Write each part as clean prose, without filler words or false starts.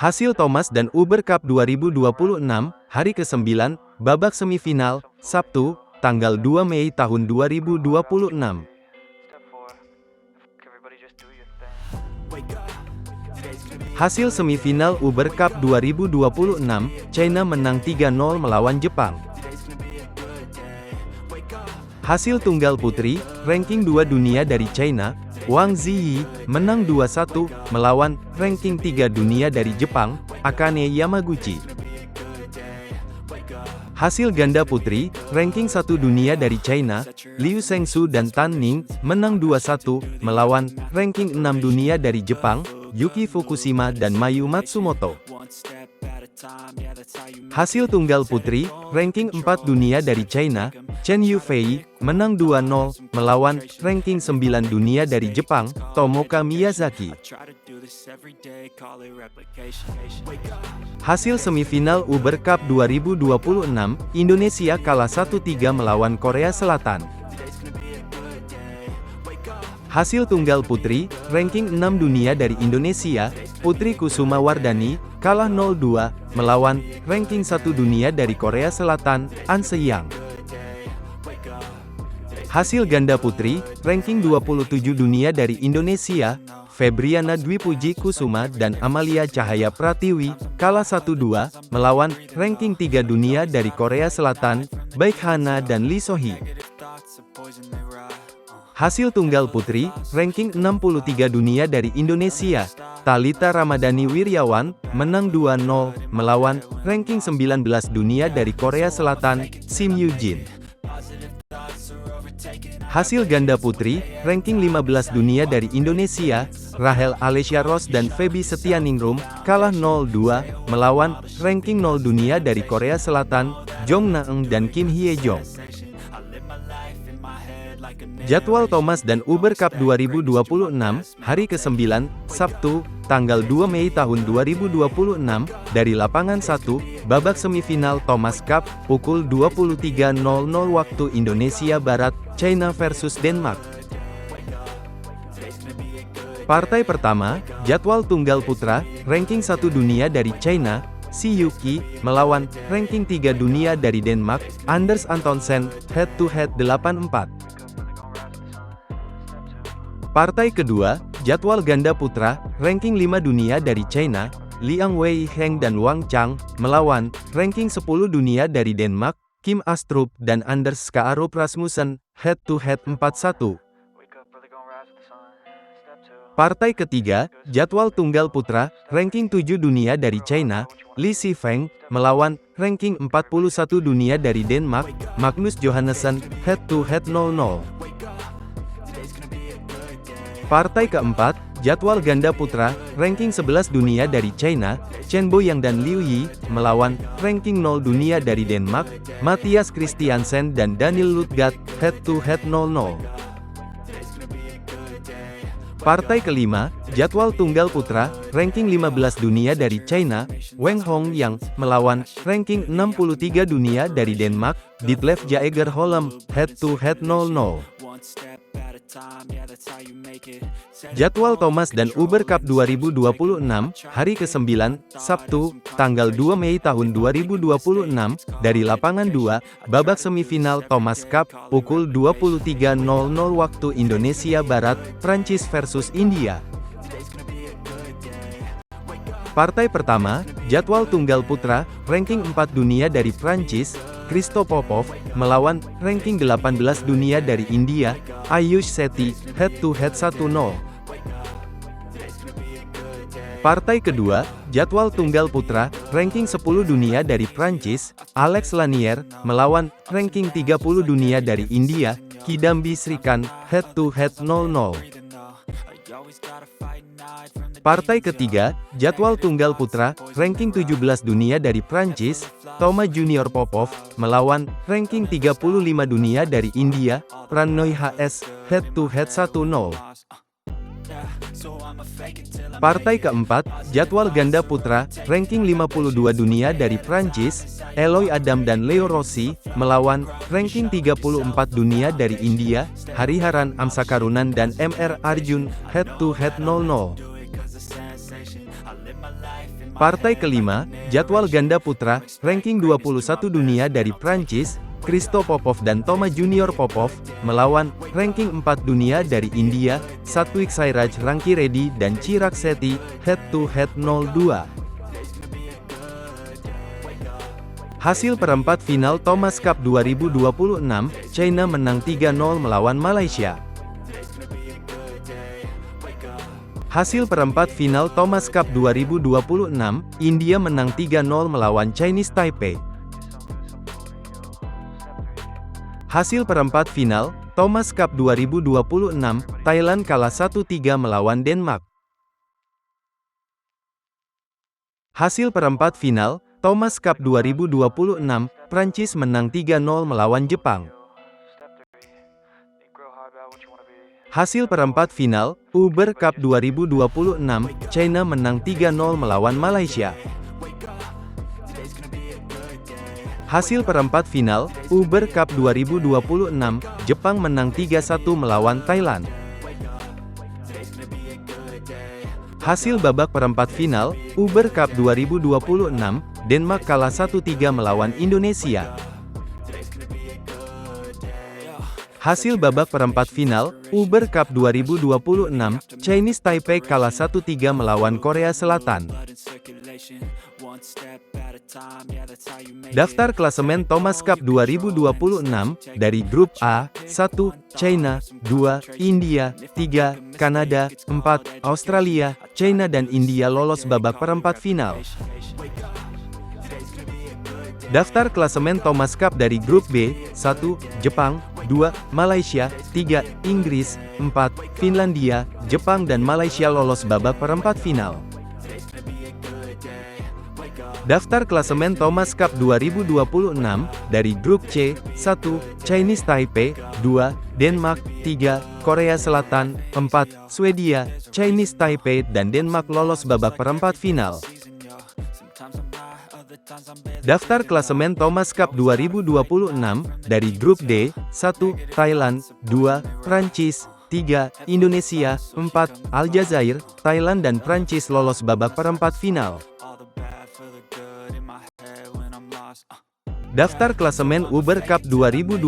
Hasil Thomas dan Uber Cup 2026, hari ke-9, babak semifinal, Sabtu, tanggal 2 Mei tahun 2026. Hasil semifinal Uber Cup 2026, China menang 3-0 melawan Jepang. Hasil tunggal putri, ranking 2 dunia dari China, Wang Ziyi, menang 2-1, melawan, ranking 3 dunia dari Jepang, Akane Yamaguchi. Hasil ganda putri, ranking 1 dunia dari China, Liu Shengsu dan Tan Ning, menang 2-1, melawan, ranking 6 dunia dari Jepang, Yuki Fukushima dan Mayu Matsumoto. Hasil tunggal putri, ranking 4 dunia dari China, Chen Yufei, menang 2-0, melawan, ranking 9 dunia dari Jepang, Tomoka Miyazaki. Hasil semifinal Uber Cup 2026, Indonesia kalah 1-3 melawan Korea Selatan. Hasil tunggal putri, ranking 6 dunia dari Indonesia, Putri Kusuma Wardani, kalah 0-2, melawan, ranking 1 dunia dari Korea Selatan, An Se-young. Hasil ganda putri, ranking 27 dunia dari Indonesia, Febriana Dwi Puji Kusuma dan Amalia Cahaya Pratiwi, kalah 1-2, melawan, ranking 3 dunia dari Korea Selatan, Baek Hana dan Lee So-hee. Hasil tunggal putri, ranking 63 dunia dari Indonesia, Thalita Ramadhani Wiryawan, menang 2-0, melawan, ranking 19 dunia dari Korea Selatan, Sim Yoo-jin. Hasil ganda putri, ranking 15 dunia dari Indonesia, Rahel Alessia Ross dan Feby Setianingrum, kalah 0-2, melawan, ranking 0 dunia dari Korea Selatan, Jong Na-eun dan Kim Hye-jong. Jadwal Thomas dan Uber Cup 2026, hari ke-9, Sabtu, tanggal 2 Mei tahun 2026, dari lapangan 1, babak semifinal Thomas Cup, pukul 23.00 waktu Indonesia Barat, China versus Denmark. Partai pertama, jadwal tunggal putra, ranking 1 dunia dari China, Si Yuki, melawan, ranking 3 dunia dari Denmark, Anders Antonsen, head-to-head 8-4. Partai kedua, jadwal ganda putra, ranking 5 dunia dari China, Liang Weiheng dan Wang Chang, melawan, ranking 10 dunia dari Denmark, Kim Astrup dan Anders Skaarup Rasmussen, head-to-head 4-1. Partai ketiga, jadwal tunggal putra, ranking 7 dunia dari China, Li Shifeng, melawan, ranking 41 dunia dari Denmark, Magnus Johannesson, head-to-head 0-0. Partai keempat, jadwal ganda putra, ranking 11 dunia dari China, Chen Boyang dan Liu Yi, melawan, ranking 0 dunia dari Denmark, Mathias Christiansen dan Daniel Ludgat, head-to-head 0-0. Partai kelima, jadwal tunggal putra, ranking 15 dunia dari China, Wang Hongyang, melawan, ranking 63 dunia dari Denmark, Ditlev Jaeger Holm, head-to-head 0-0. Jadwal Thomas dan Uber Cup 2026, hari ke-9, Sabtu, tanggal 2 Mei tahun 2026, dari lapangan 2, babak semifinal Thomas Cup, pukul 23.00 waktu Indonesia Barat, Prancis versus India. Partai pertama, jadwal tunggal putra, ranking 4 dunia dari Prancis, Christophe Popov, melawan, ranking 18 dunia dari India, Ayush Sethi, head-to-head 1-0. Partai kedua, jadwal tunggal putra, ranking 10 dunia dari Prancis, Alex Lanier, melawan, ranking 30 dunia dari India, Kidambi Srikanth, head-to-head 0-0. Partai ketiga, jadwal tunggal putra, ranking 17 dunia dari Prancis, Thomas Junior Popov, melawan, ranking 35 dunia dari India, Prannoy HS, head-to-head 1-0. Partai keempat, jadwal ganda putra, ranking 52 dunia dari Prancis, Eloy Adam dan Leo Rossi, melawan, ranking 34 dunia dari India, Hariharan Amsakarunan dan MR Arjun, head-to-head 0-0. Partai kelima, jadwal ganda putra, ranking 21 dunia dari Prancis, Christo Popov dan Toma Junior Popov, melawan, ranking 4 dunia dari India, Satwik Sairaj Rankireddy dan Chirag Shetty, head-to-head 0-2. Hasil perempat final Thomas Cup 2026, China menang 3-0 melawan Malaysia. Hasil perempat final Thomas Cup 2026, India menang 3-0 melawan Chinese Taipei. Hasil perempat final Thomas Cup 2026, Thailand kalah 1-3 melawan Denmark. Hasil perempat final Thomas Cup 2026, Prancis menang 3-0 melawan Jepang. Hasil perempat final Uber Cup 2026, China menang 3-0 melawan Malaysia. Hasil perempat final Uber Cup 2026, Jepang menang 3-1 melawan Thailand. Hasil babak perempat final Uber Cup 2026, Denmark kalah 1-3 melawan Indonesia. Hasil babak perempat final Uber Cup 2026, Chinese Taipei kalah 1-3 melawan Korea Selatan. Daftar klasemen Thomas Cup 2026, dari Grup A, 1, China, 2, India, 3, Kanada, 4, Australia, China dan India lolos babak perempat final. Daftar klasemen Thomas Cup dari Grup B, 1, Jepang, 2, Malaysia, 3, Inggris, 4, Finlandia, Jepang dan Malaysia lolos babak perempat final. Daftar klasemen Thomas Cup 2026, dari Grup C, 1, Chinese Taipei, 2, Denmark, 3, Korea Selatan, 4, Swedia, Chinese Taipei dan Denmark lolos babak perempat final. Daftar klasemen Thomas Cup 2026, dari Grup D, 1, Thailand, 2, Prancis, 3, Indonesia, 4, Aljazair, Thailand dan Prancis lolos babak perempat final. Daftar klasemen Uber Cup 2026,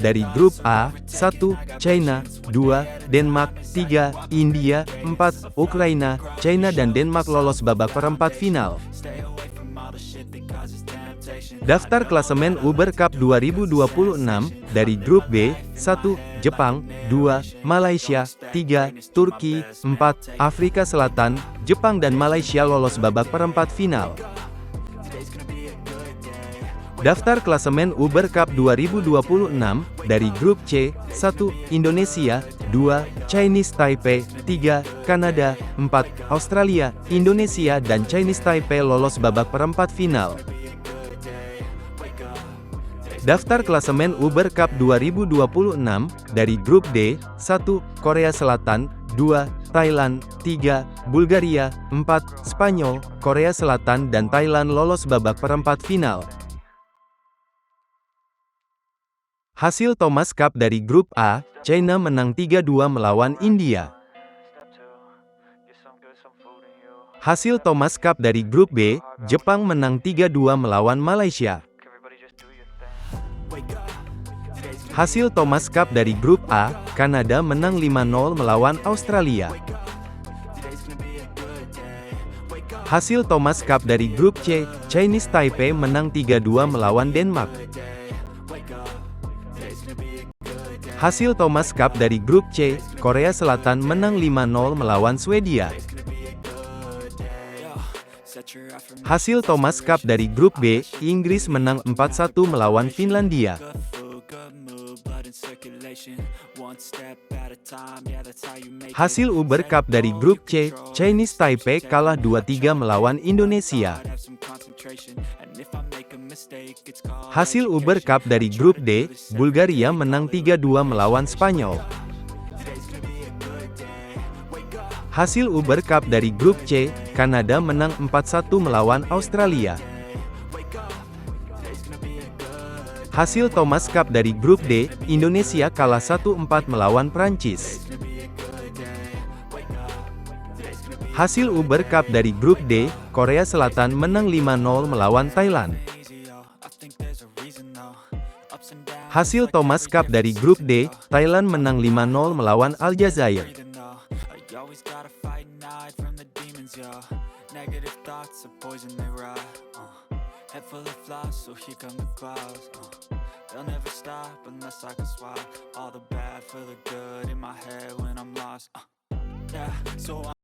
dari Grup A, 1, China, 2, Denmark, 3, India, 4, Ukraina, China dan Denmark lolos babak perempat final. Daftar klasemen Uber Cup 2026, dari Grup B, 1, Jepang, 2, Malaysia, 3, Turki, 4, Afrika Selatan, Jepang dan Malaysia lolos babak perempat final. Daftar klasemen Uber Cup 2026, dari Grup C, 1, Indonesia, 2, Chinese Taipei, 3, Kanada, 4, Australia, Indonesia dan Chinese Taipei lolos babak perempat final. Daftar klasemen Uber Cup 2026, dari Grup D, 1, Korea Selatan, 2, Thailand, 3, Bulgaria, 4, Spanyol, Korea Selatan dan Thailand lolos babak perempat final. Hasil Thomas Cup dari Grup A, China menang 3-2 melawan India. Hasil Thomas Cup dari Grup B, Jepang menang 3-2 melawan Malaysia. Hasil Thomas Cup dari Grup A, Kanada menang 5-0 melawan Australia. Hasil Thomas Cup dari Grup C, Chinese Taipei menang 3-2 melawan Denmark. Hasil Thomas Cup dari Grup C, Korea Selatan menang 5-0 melawan Swedia. Hasil Thomas Cup dari Grup B, Inggris menang 4-1 melawan Finlandia. Hasil Uber Cup dari Grup C, Chinese Taipei kalah 2-3 melawan Indonesia. Hasil Uber Cup dari Grup D, Bulgaria menang 3-2 melawan Spanyol. Hasil Uber Cup dari Grup C, Kanada menang 4-1 melawan Australia. Hasil Thomas Cup dari Grup D, Indonesia kalah 1-4 melawan Prancis. Hasil Uber Cup dari Grup D, Korea Selatan menang 5-0 melawan Thailand. Hasil Thomas Cup dari Grup D, Thailand menang 5-0 melawan Aljazair.